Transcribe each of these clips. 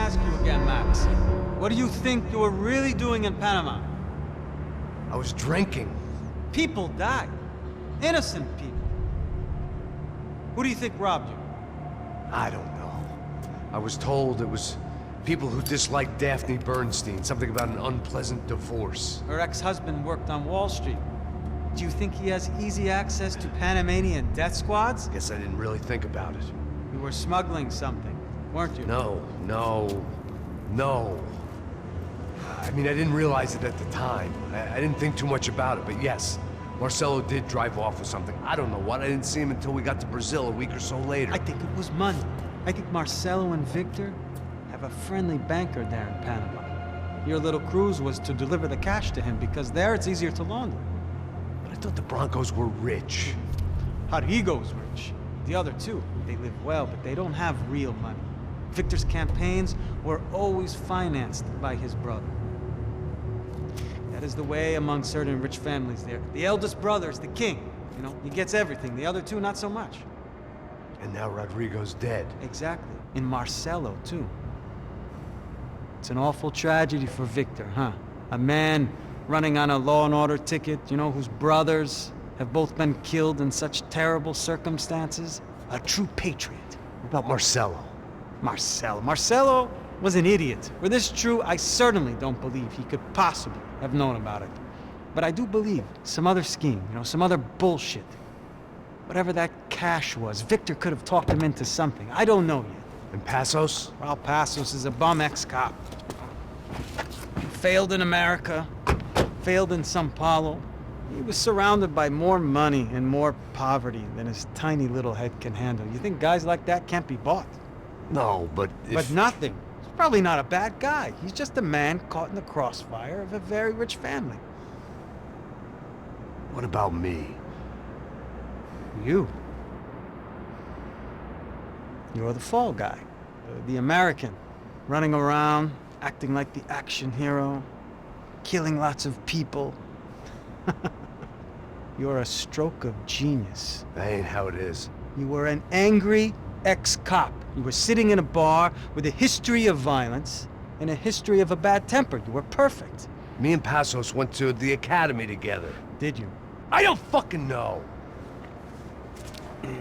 ask you again, Max. What do you think you were really doing in Panama? I was drinking. People died. Innocent people. Who do you think robbed you? I don't know. I was told it was people who disliked Daphne Bernstein, something about an unpleasant divorce. Her ex-husband worked on Wall Street. Do you think he has easy access to Panamanian death squads? Guess I didn't really think about it. You were smuggling something, weren't you? No. I mean, I didn't realize it at the time. I didn't think too much about it, but yes, Marcelo did drive off with something. I don't know what. I didn't see him until we got to Brazil a week or so later. I think it was money. I think Marcelo and Victor have a friendly banker there in Panama. Your little cruise was to deliver the cash to him because there it's easier to launder. But I thought the Broncos were rich. Rodrigo's rich. The other two, they live well, but they don't have real money. Victor's campaigns were always financed by his brother. That is the way among certain rich families there. The eldest brother is the king. You know, he gets everything. The other two, not so much. And now Rodrigo's dead. Exactly. And Marcelo, too. It's an awful tragedy for Victor, huh? A man running on a law and order ticket, you know, whose brothers have both been killed in such terrible circumstances. A true patriot. What about Marcelo? Marcelo was an idiot. Were this true, I certainly don't believe he could possibly have known about it. But I do believe some other scheme, you know, some other bullshit. Whatever that cash was, Victor could have talked him into something. I don't know yet. And Passos? Raul Passos is a bum ex-cop. He failed in America, failed in Sao Paulo. He was surrounded by more money and more poverty than his tiny little head can handle. You think guys like that can't be bought? No, but But nothing. He's probably not a bad guy. He's just a man caught in the crossfire of a very rich family. What about me? You. You're the fall guy. The American. Running around, acting like the action hero. Killing lots of people. You're a stroke of genius. That ain't how it is. You were an angry ex-cop. You were sitting in a bar with a history of violence and a history of a bad temper. You were perfect. Me and Passos went to the academy together. Did you? I don't fucking know. Okay,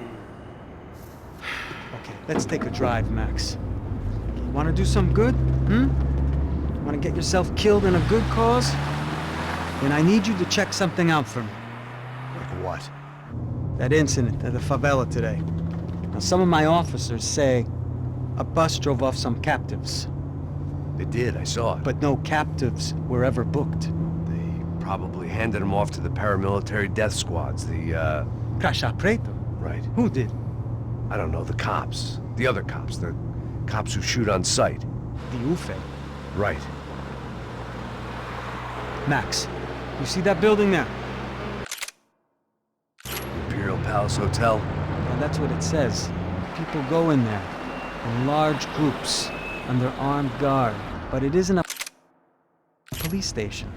let's take a drive, Max. You want to do some good? Want to get yourself killed in a good cause? Then I need you to check something out for me. Like what? That incident at the favela today. Now, some of my officers say a bus drove off some captives. They did, I saw it. But no captives were ever booked. They probably handed them off to the paramilitary death squads, the, Caixa Preto? Right. Who did? I don't know, the cops. The other cops, the cops who shoot on sight. The UFE. Right. Max, you see that building there? Imperial Palace Hotel? And that's what it says. People go in there in large groups under armed guard. But it isn't a police station,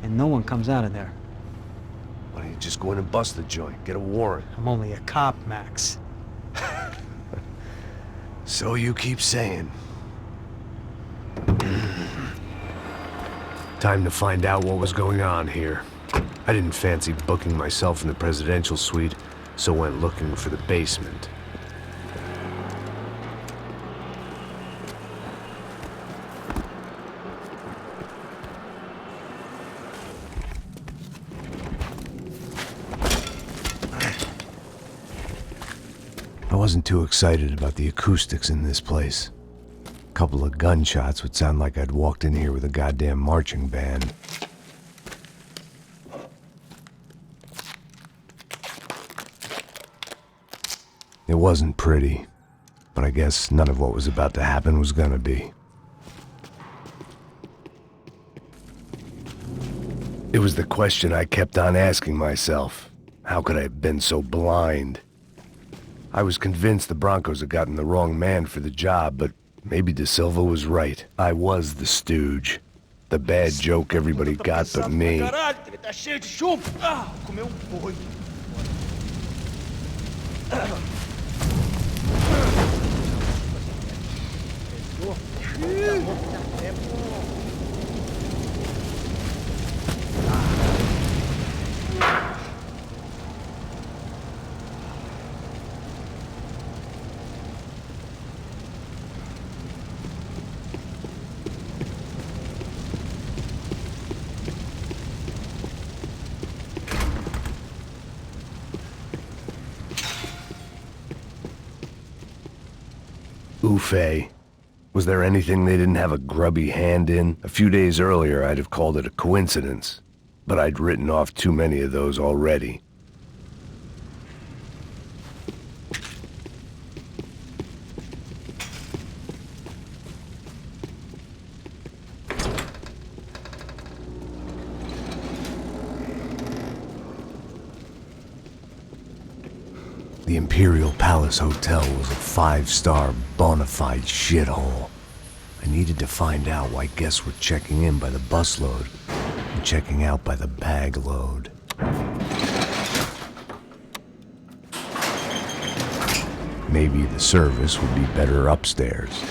and no one comes out of there. Why don't you just go in and bust the joint? Get a warrant. I'm only a cop, Max. So you keep saying. Time to find out what was going on here. I didn't fancy booking myself in the presidential suite, so went looking for the basement. I wasn't too excited about the acoustics in this place. A couple of gunshots would sound like I'd walked in here with a goddamn marching band. It wasn't pretty, but I guess none of what was about to happen was gonna be. It was the question I kept on asking myself. How could I have been so blind? I was convinced the Broncos had gotten the wrong man for the job, but maybe De Silva was right. I was the stooge. The bad joke everybody got but me. buffet. Was there anything they didn't have a grubby hand in? A few days earlier, I'd have called it a coincidence, but I'd written off too many of those already. The Imperial Palace Hotel was a 5-star bona fide shithole. I needed to find out why guests were checking in by the busload and checking out by the bag load. Maybe the service would be better upstairs.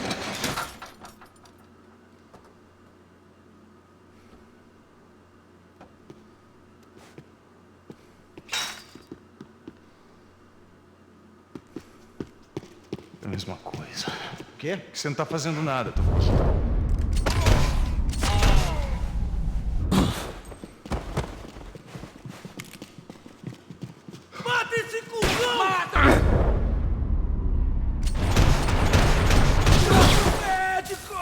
É a mesma coisa. O quê? Que você não tá fazendo nada, tu. Mata esse cuzão! Mata! Médico!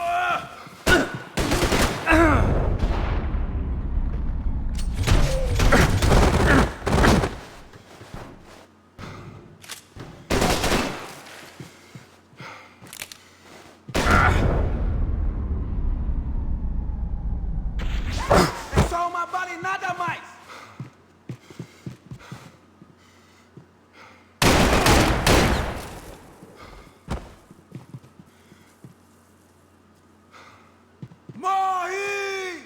É só uma bala e nada mais! Morre!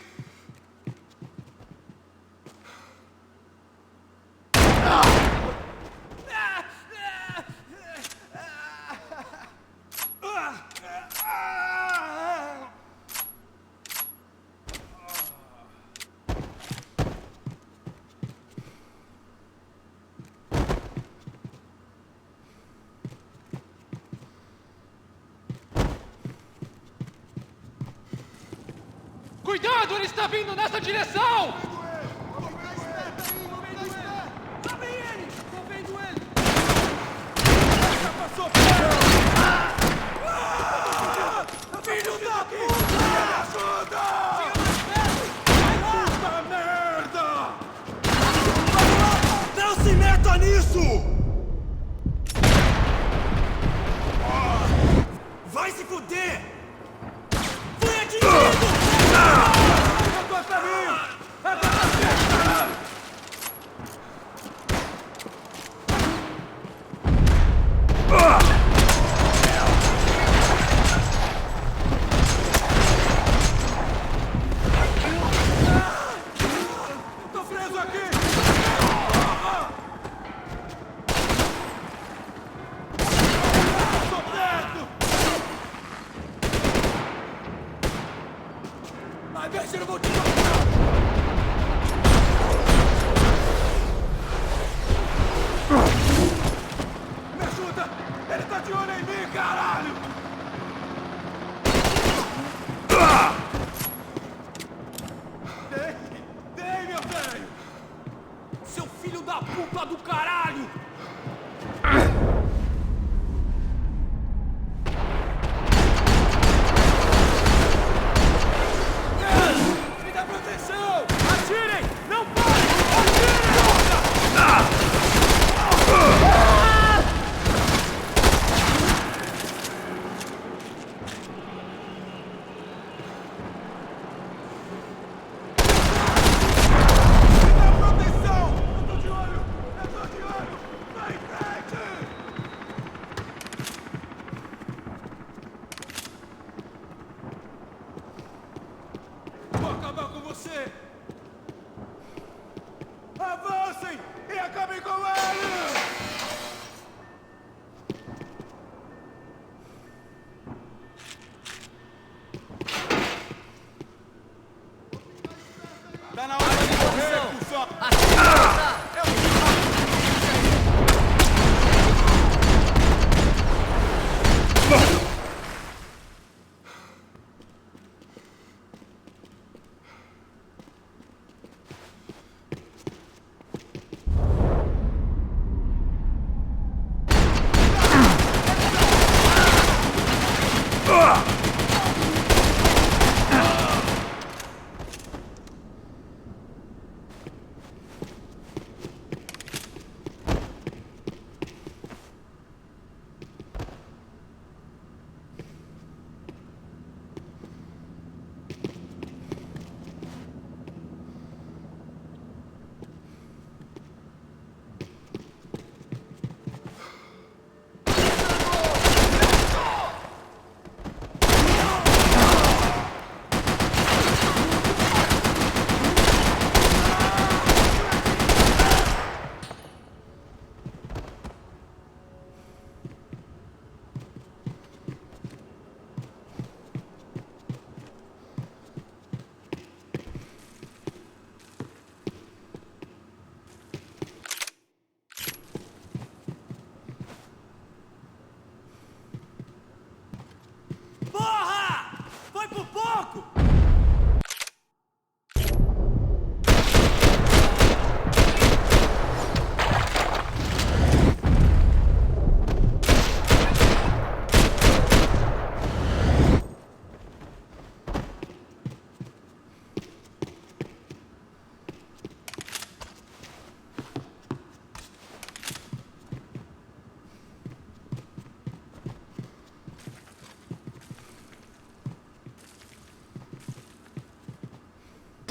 Cuidado, ele está vindo nessa direção! Abre ele! Tô vendo ele! Já passou perto! Filho da puta! Me ajuda! Vai lá! Puta merda! Não se meta nisso! Vai se fuder! Fui atingido! Eu tô a caminho! Tô preso aqui! Tô perto!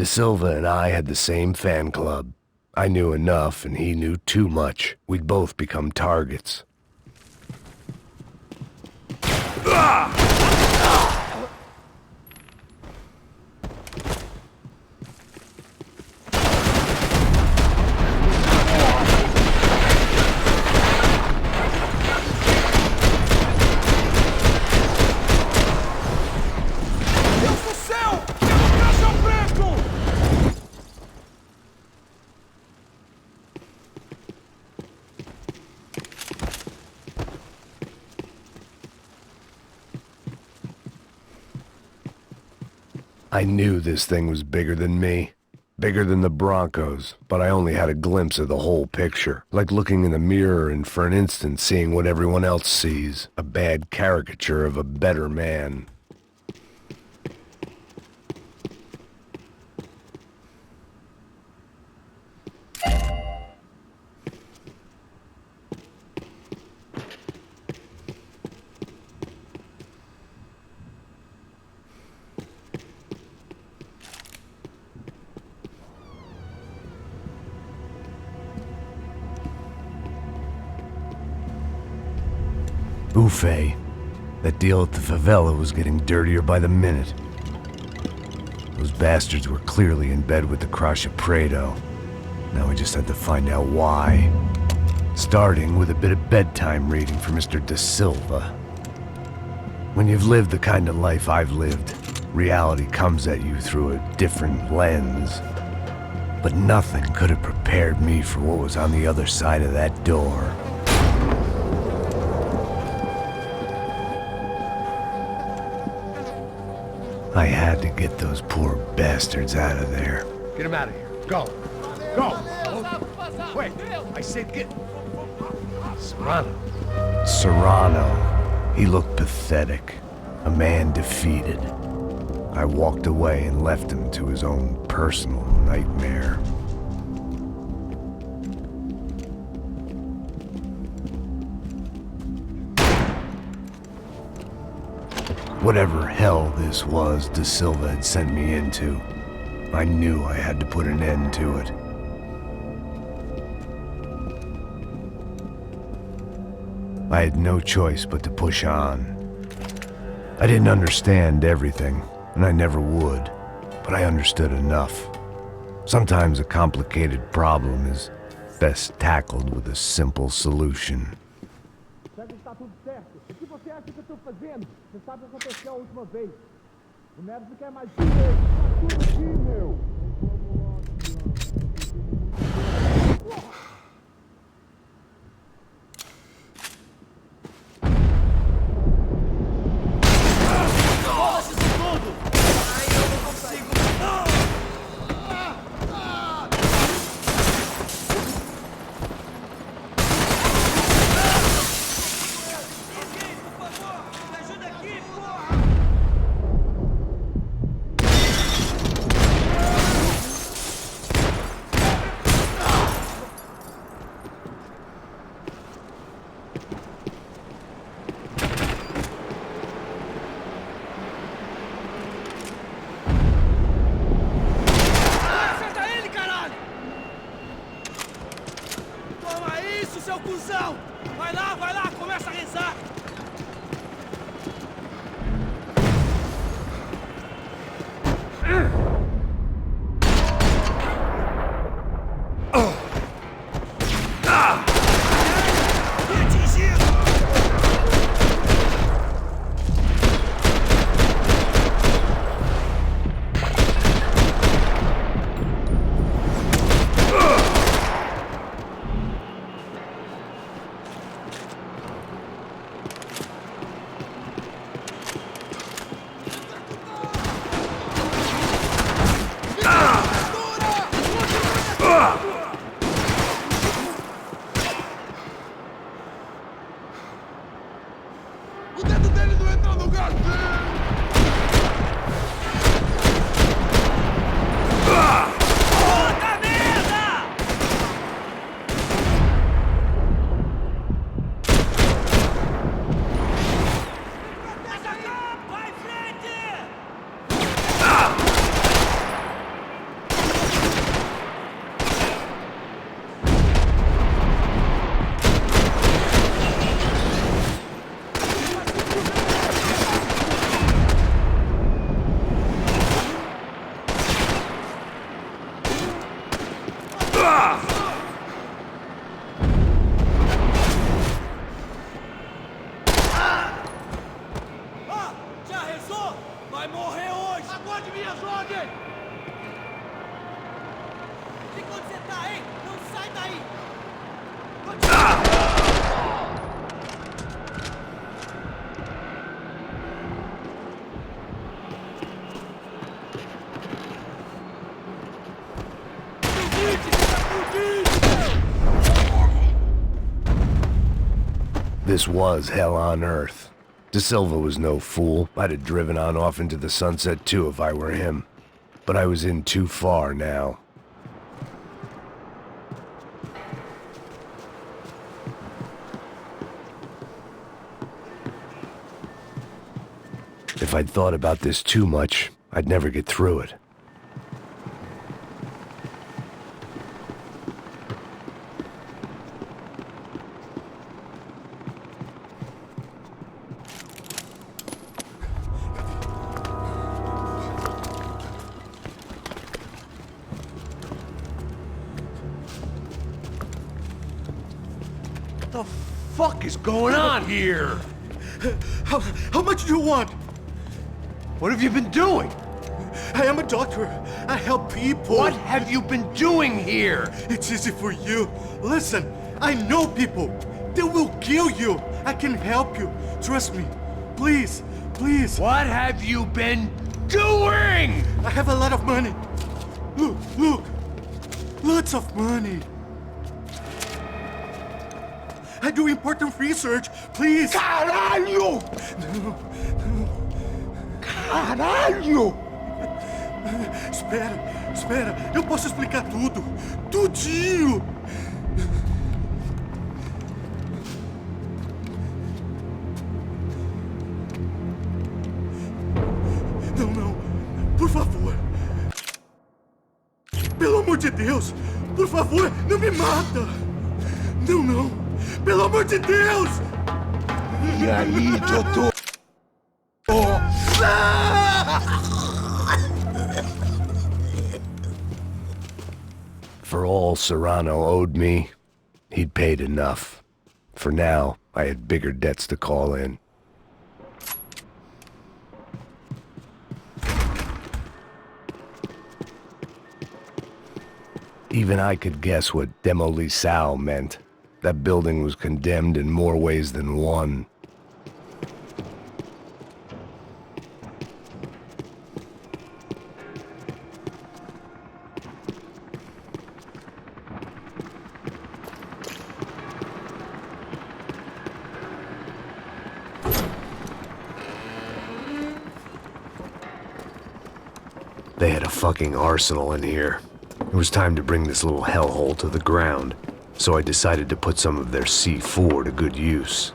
De Silva and I had the same fan club. I knew enough, and he knew too much. We'd both become targets. I knew this thing was bigger than me, bigger than the Broncos, but I only had a glimpse of the whole picture, like looking in the mirror and for an instant seeing what everyone else sees, a bad caricature of a better man. Buffet. That deal at the favela was getting dirtier by the minute. Those bastards were clearly in bed with the Crash of Prado. Now we just had to find out why. Starting with a bit of bedtime reading for Mr. De Silva. When you've lived the kind of life I've lived, reality comes at you through a different lens. But nothing could have prepared me for what was on the other side of that door. I had to get those poor bastards out of there. Get him out of here. Go. Go. Wait. I said get... Serrano. Serrano. He looked pathetic. A man defeated. I walked away and left him to his own personal nightmare. Whatever hell this was De Silva had sent me into, I knew I had to put an end to it. I had no choice but to push on. I didn't understand everything, and I never would, but I understood enough. Sometimes a complicated problem is best tackled with a simple solution. Está tudo certo. O que você acha que eu estou fazendo? Você sabe o que aconteceu a última vez. O Neves não quer mais dinheiro. Tá tudo aqui, meu. minhas ordens! E onde você tá, hein? Não sai daí! This was hell on earth. De Silva was no fool. I'd have driven on off into the sunset too if I were him. But I was in too far now. If I'd thought about this too much, I'd never get through it. What the fuck is going on here? How much do you want? What have you been doing? I am a doctor. I help people. What have you been doing here? It's easy for you. Listen, I know people. They will kill you. I can help you. Trust me. Please, please. What have you been doing? I have a lot of money. Look, look. Lots of money. I do important research. Please. Caralho! No. Caralho! Espera. Eu posso explicar tudo. Tudinho. Não. Por favor. Pelo amor de Deus. Por favor, não me mata. Não. Pelo amor de Deus. E aí, doutor? For all Serrano owed me, he'd paid enough. For now, I had bigger debts to call in. Even I could guess what demolisal meant. That building was condemned in more ways than one. They had a fucking arsenal in here. It was time to bring this little hellhole to the ground, so I decided to put some of their C4 to good use.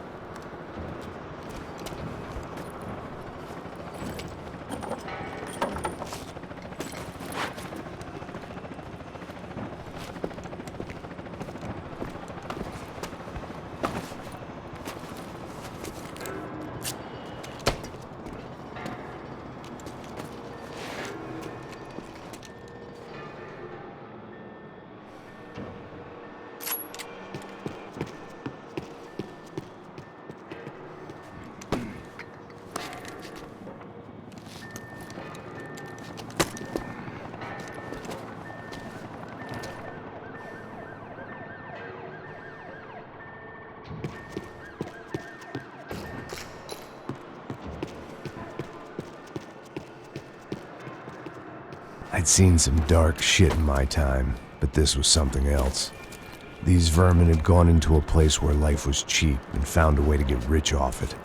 I'd seen some dark shit in my time, but this was something else. These vermin had gone into a place where life was cheap and found a way to get rich off it.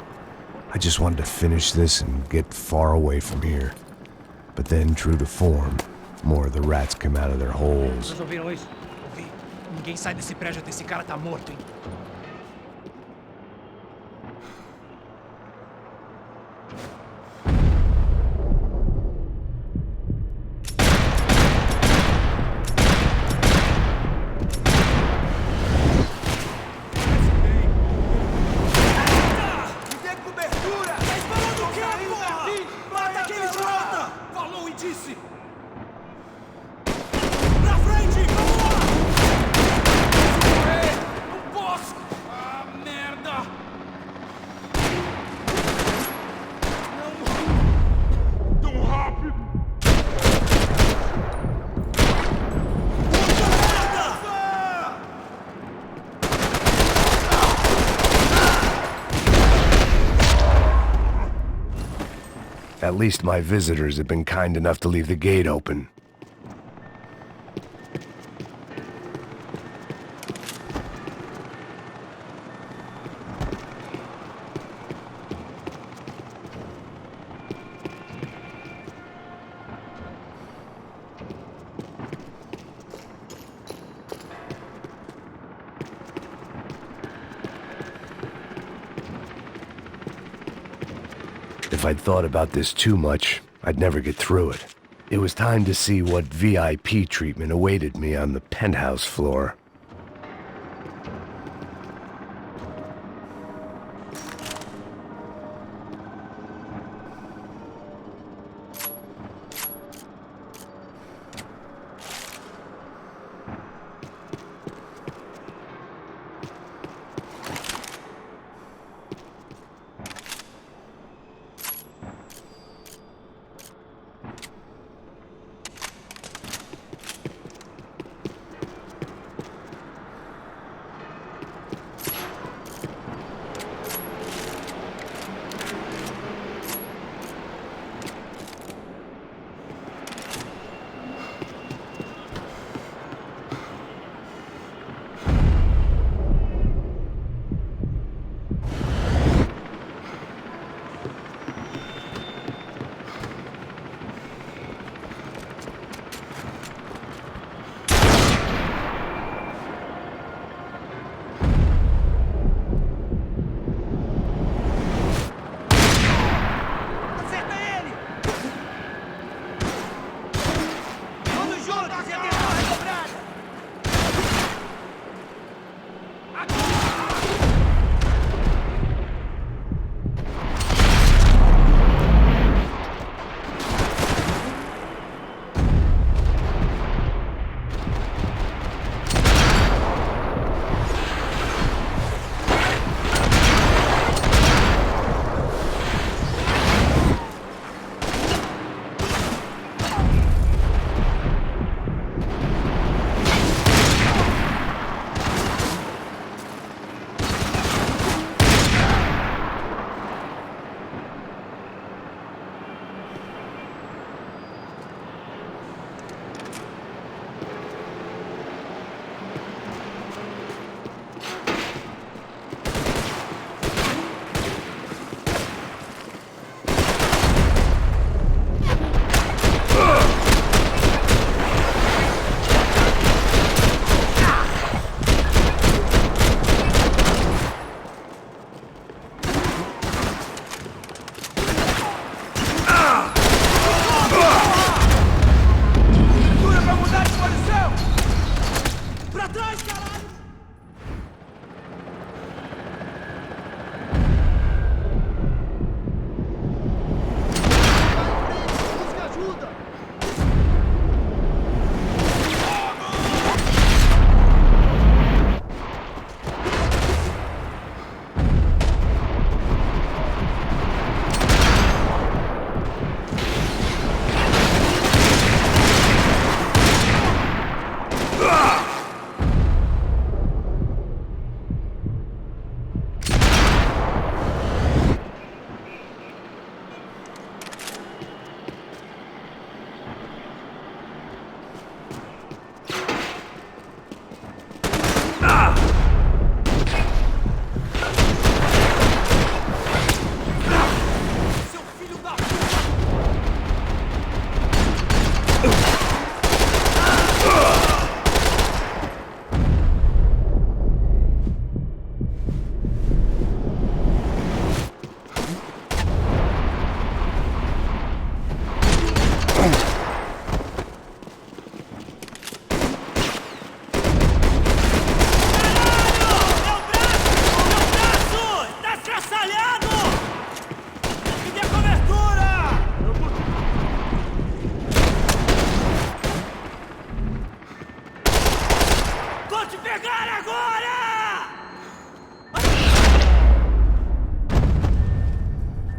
I just wanted to finish this and get far away from here. But then, true to form, more of the rats came out of their holes. Vocês ouviram isso? Ouvi. Ninguém sai desse prédio até esse cara tá morto, hein? At least my visitors have been kind enough to leave the gate open. If I'd thought about this too much, I'd never get through it. It was time to see what VIP treatment awaited me on the penthouse floor.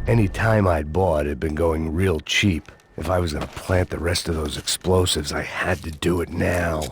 Any time I'd bought had been going real cheap. If I was gonna plant the rest of those explosives, I had to do it now.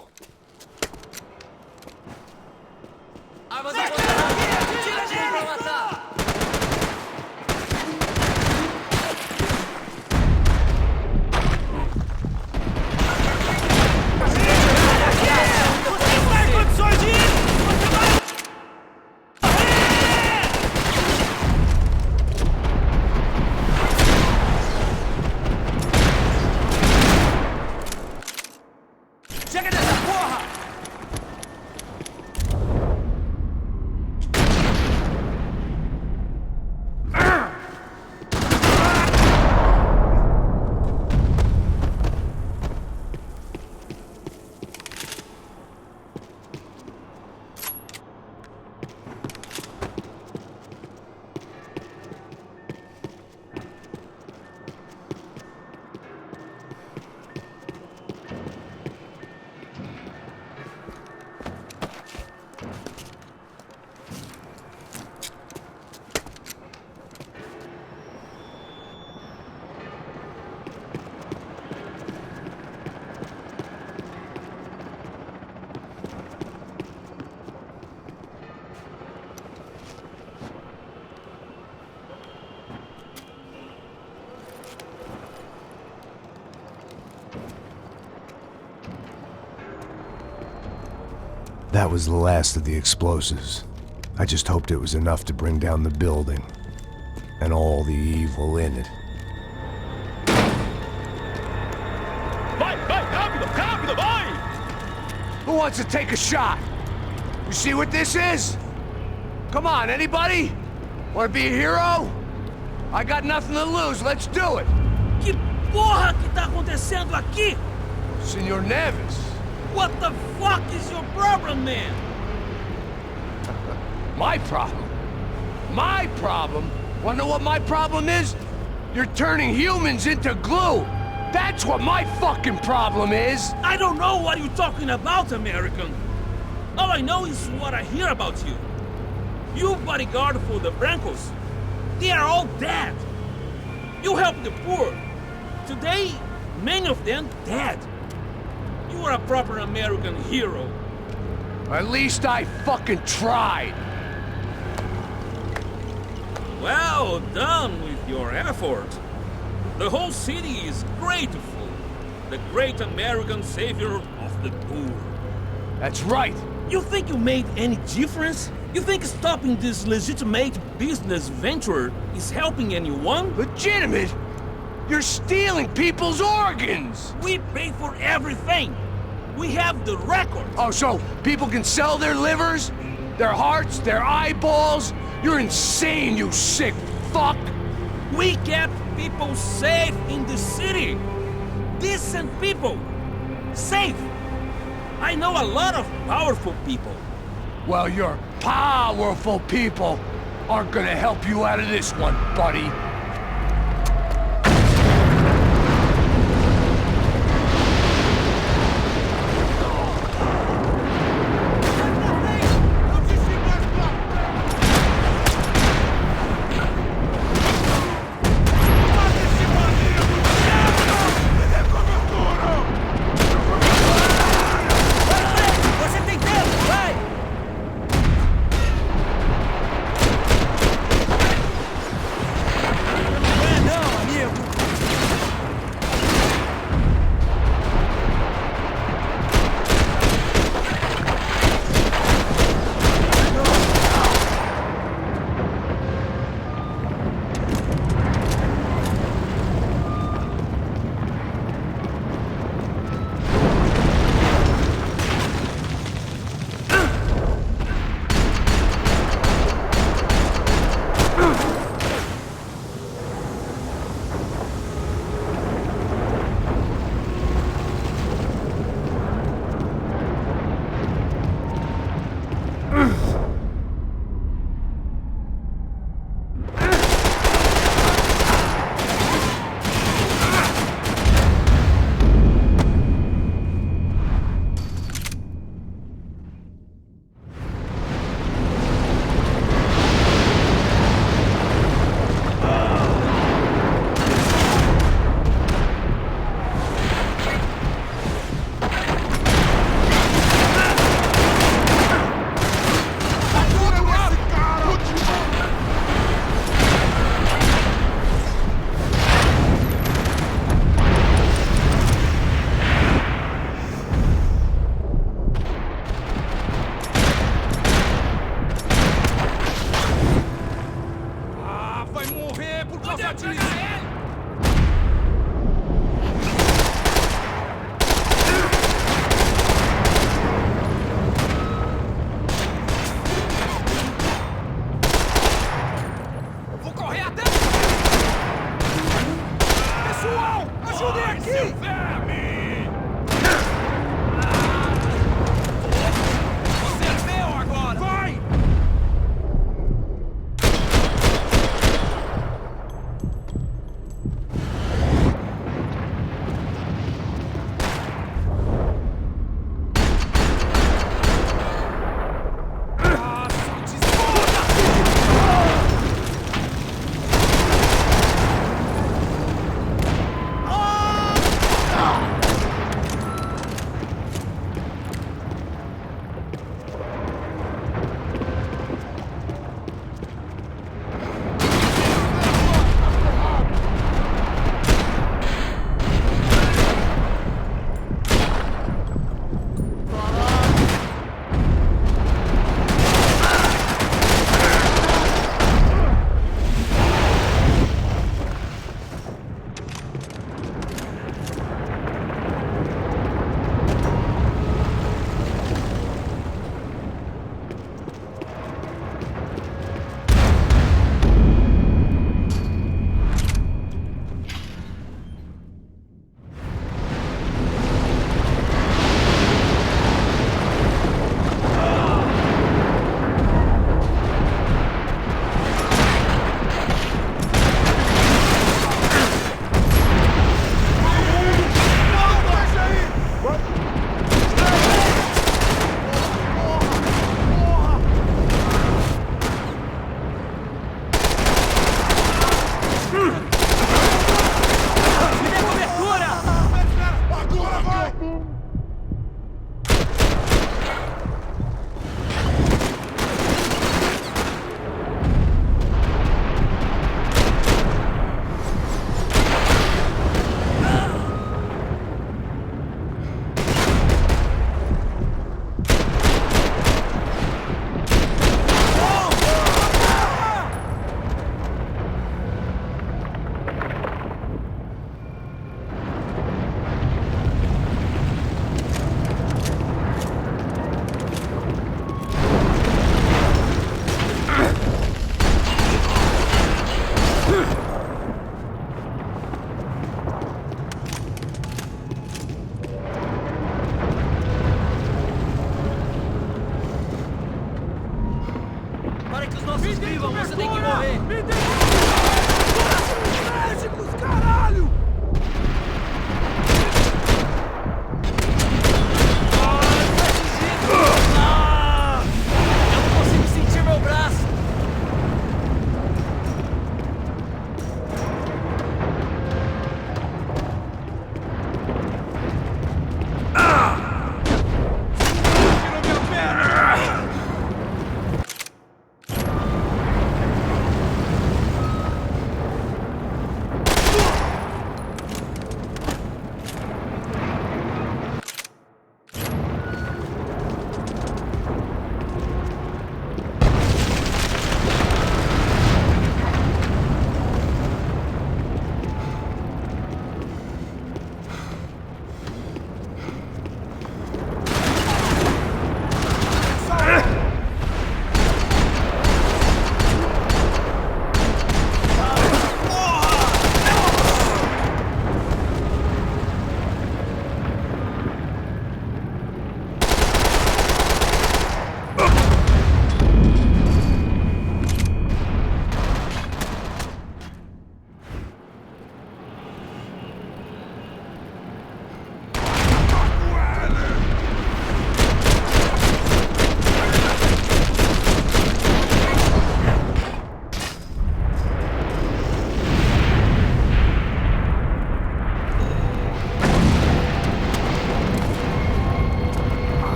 That was the last of the explosives. I just hoped it was enough to bring down the building. And all the evil in it. Vai, rápido, rápido, vai! Who wants to take a shot? You see what this is? Come on, anybody? Want to be a hero? I got nothing to lose, let's do it! Que porra que tá acontecendo aqui? Senor Neves. What the fuck is your problem, man? My problem? My problem? Wanna know what my problem is? You're turning humans into glue! That's what my fucking problem is! I don't know what you're talking about, American. All I know is what I hear about you. You bodyguard for the Brancos. They are all dead. You help the poor. Today, many of them dead. You are a proper American hero. At least I fucking tried. Well done with your effort. The whole city is grateful. The great American savior of the poor. That's right. You think you made any difference? You think stopping this legitimate business venture is helping anyone? Legitimate? You're stealing people's organs! We pay for everything. We have the record. Oh, so people can sell their livers? Their hearts? Their eyeballs? You're insane, you sick fuck! We kept people safe in the city. Decent people. Safe. I know a lot of powerful people. Well, your powerful people aren't gonna help you out of this one, buddy.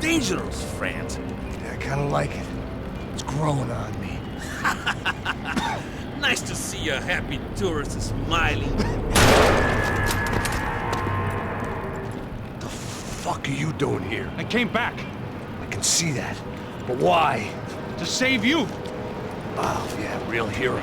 dangerous, friend. Yeah, I kinda like it. It's growing on me. Nice to see a happy tourist smiling. The fuck are you doing here? I came back I can see that. But why? to save you. Oh, yeah, real hero.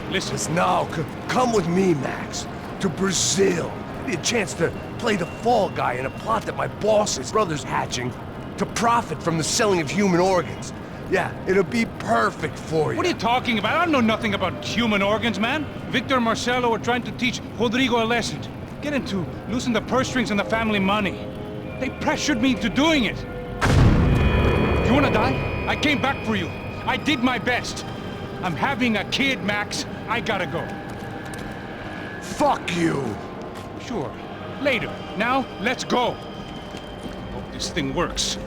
Listen, Now, come with me, Max. To Brazil. Be a chance to play the fall guy in a plot that my boss's brother's hatching to profit from the selling of human organs. Yeah, it'll be perfect for you. what are you talking about? I know nothing about human organs, man. Victor and Marcelo are trying to teach Rodrigo a lesson. Get him to loosen the purse strings and the family money. They pressured me into doing it. You wanna die? I came back for you. I did my best. I'm having a kid, Max. I gotta go. Fuck you! Sure. Later. Now, let's go. Hope this thing works.